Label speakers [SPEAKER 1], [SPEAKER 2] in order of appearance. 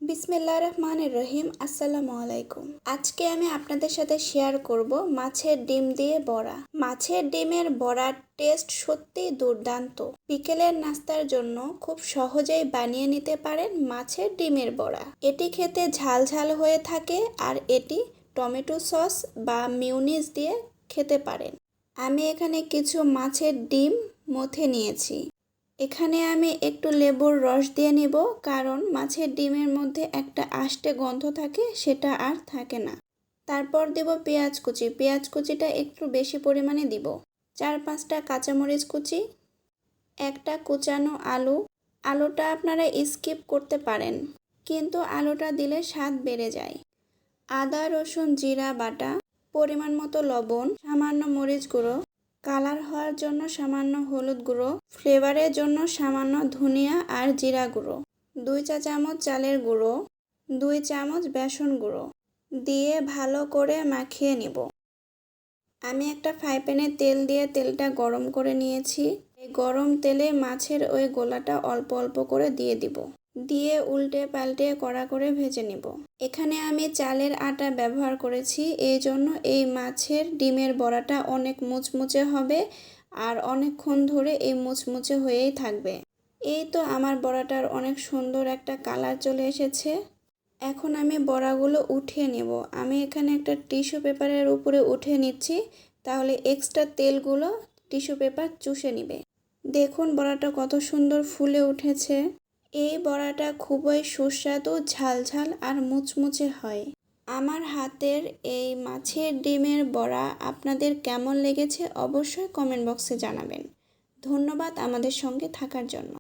[SPEAKER 1] বিসমিল্লাহির রহমানির রহিম। আসসালামু আলাইকুম। আজকে আমি আপনাদের সাথে শেয়ার করব মাছের ডিম দিয়ে বড়া। মাছের ডিমের বড়ার টেস্ট সত্যি দুর্দান্ত। বিকেলের নাস্তার জন্য খুব সহজেই বানিয়ে নিতে পারেন মাছের ডিমের বড়া। এটি খেতে ঝাল ঝাল হয়ে থাকে আর এটি টমেটো সস বা মিউনিস দিয়ে খেতে পারেন। আমি এখানে কিছু মাছের ডিম মথে নিয়েছি। এখানে আমি একটু লেবুর রস দিয়ে নিব, কারণ মাছের ডিমের মধ্যে একটা আষ্টে গন্ধ থাকে, সেটা আর থাকে না। তারপর দেব পেঁয়াজ কুচি। পেঁয়াজ কুচিটা একটু বেশি পরিমাণে দিব। 4-5টা কাঁচামরিচ কুচি, একটা কুচানো আলু। আলুটা আপনারা স্কিপ করতে পারেন, কিন্তু আলুটা দিলে স্বাদ বেড়ে যায়। আদা রসুন জিরা বাটা, পরিমাণ মতো লবণ, সামান্য মরিচ গুঁড়ো, কালার হওয়ার জন্য সামান্য হলুদ গুঁড়ো, ফ্লেভারের জন্য সামান্য ধনিয়া আর জিরা গুঁড়ো, 2 চা চামচ চালের গুঁড়ো, 2 চামচ বেসন গুঁড়ো দিয়ে ভালো করে মাখিয়ে নিব। আমি একটা ফ্রাই প্যানে তেল দিয়ে তেলটা গরম করে নিয়েছি। এই গরম তেলে মাছের ওই গোলাটা অল্প অল্প করে দিয়ে দিব। দিয়ে উল্টে পাল্টে কড়া করে ভেজে নিব। এখানে আমি চালের আটা ব্যবহার করেছি, এই জন্য এই মাছের ডিমের বড়াটা অনেক মুচমুচে হবে আর অনেকক্ষণ ধরে এই মুচমুচে হয়েই থাকবে। এই তো আমার বড়াটার অনেক সুন্দর একটা কালার চলে এসেছে। এখন আমি বড়াগুলো উঠিয়ে নেব। আমি এখানে একটা টিস্যু পেপারের উপরে উঠিয়ে নিচ্ছি, তাহলে এক্সট্রা তেলগুলো টিস্যু পেপার চুষে নেবে। দেখুন বড়াটা কত সুন্দর ফুলে উঠেছে। এই বড়াটা খুবই সুস্বাদু, ঝালঝাল আর মুচমুচে হয়। আমার হাতের এই মাছের ডিমের বড়া আপনাদের কেমন লেগেছে অবশ্যই কমেন্ট বক্সে জানাবেন। ধন্যবাদ আমাদের সঙ্গে থাকার জন্য।